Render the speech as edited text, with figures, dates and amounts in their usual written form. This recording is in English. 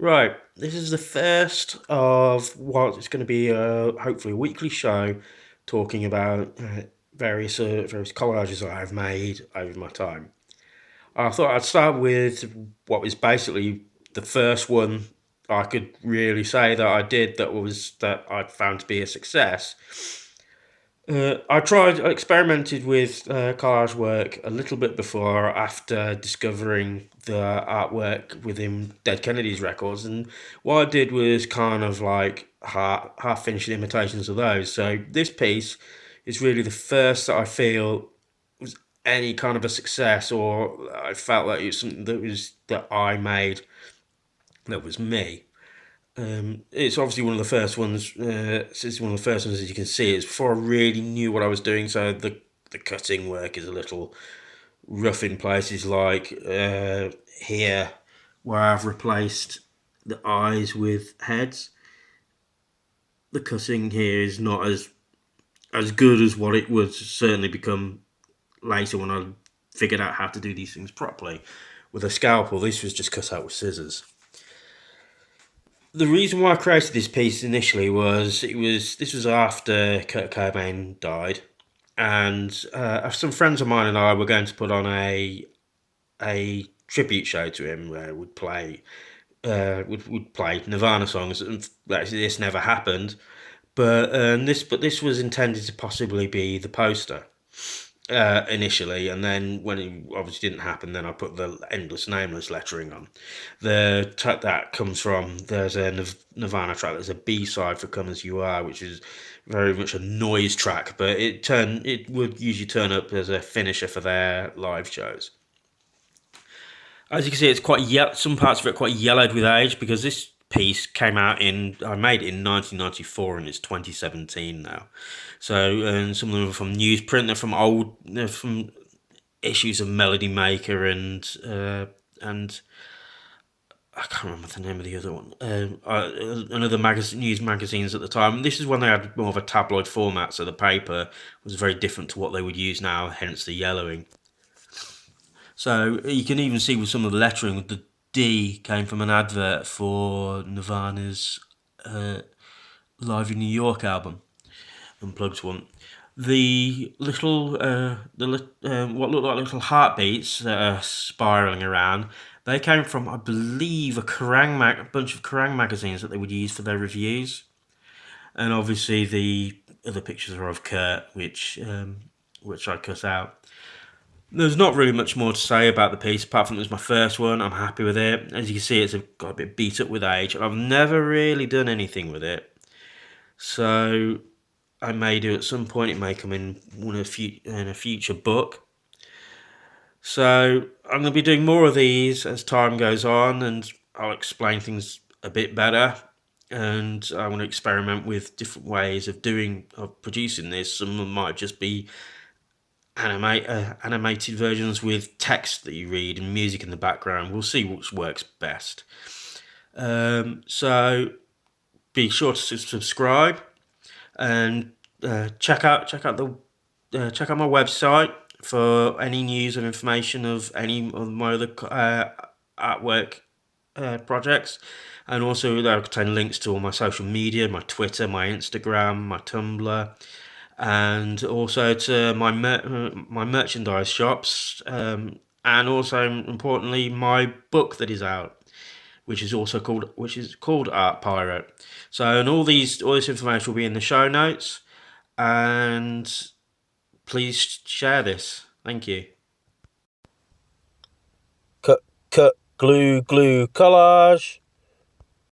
Right, this is the first of what is going to be hopefully a weekly show talking about various collages that I've made over my time. I thought I'd start with what was basically the first one I could really say that I did that I found to be a success. I experimented with collage work a little bit before, after discovering the artwork within Dead Kennedys records, and what I did was kind of like half finished imitations of those. So this piece is really the first that I feel was any kind of a success, or I felt like it was something that I made that was me. It's obviously one of the first ones. It's one of the first ones, as you can see. It's before I really knew what I was doing, so the cutting work is a little rough in places, like here, where I've replaced the eyes with heads. The cutting here is not as good as what it would certainly become later when I figured out how to do these things properly. With a scalpel, this was just cut out with scissors. The reason why I created this piece initially was this was after Kurt Cobain died, and some friends of mine and I were going to put on a tribute show to him where would play Nirvana songs. And this never happened, but this was intended to possibly be the poster initially, and then when it obviously didn't happen, then I put the endless nameless lettering on. The track that comes from, there's a Nirvana track, there's a B-side for Come As You Are, which is very much a noise track, but it would usually turn up as a finisher for their live shows. As you can see, it's quite some parts of it are quite yellowed with age, because this piece came out I made it in 1994, and it's 2017 now. So, and some of them are from newsprint, they're from issues of Melody Maker, and I can't remember the name of the other one. Another news magazines at the time. This is when they had more of a tabloid format, so the paper was very different to what they would use now, hence the yellowing. So you can even see with some of the lettering, the D came from an advert for Nirvana's Live in New York album, Unplugged one. The what look like little heartbeats that are spiraling around, they came from, I believe, a bunch of Kerrang magazines that they would use for their reviews. And obviously the other pictures are of Kurt, which I cut out. There's not really much more to say about the piece, apart from it was my first one. I'm happy with it. As you can see, it's got a bit beat up with age, and I've never really done anything with it. So I may do at some point. It may come in a future book. So I'm going to be doing more of these as time goes on, and I'll explain things a bit better. And I want to experiment with different ways of producing this. Some of them might just be animated versions with text that you read and music in the background. We'll see which works best. So be sure to subscribe, and check out my website for any news and information of any of my other artwork projects, and also they'll contain links to all my social media, my Twitter, my Instagram, my Tumblr, and also to my merchandise shops, and also importantly my book that is out, which is called Art Pirate. So, and all this information will be in the show notes, and please share this. Thank you. Cut, glue, collage.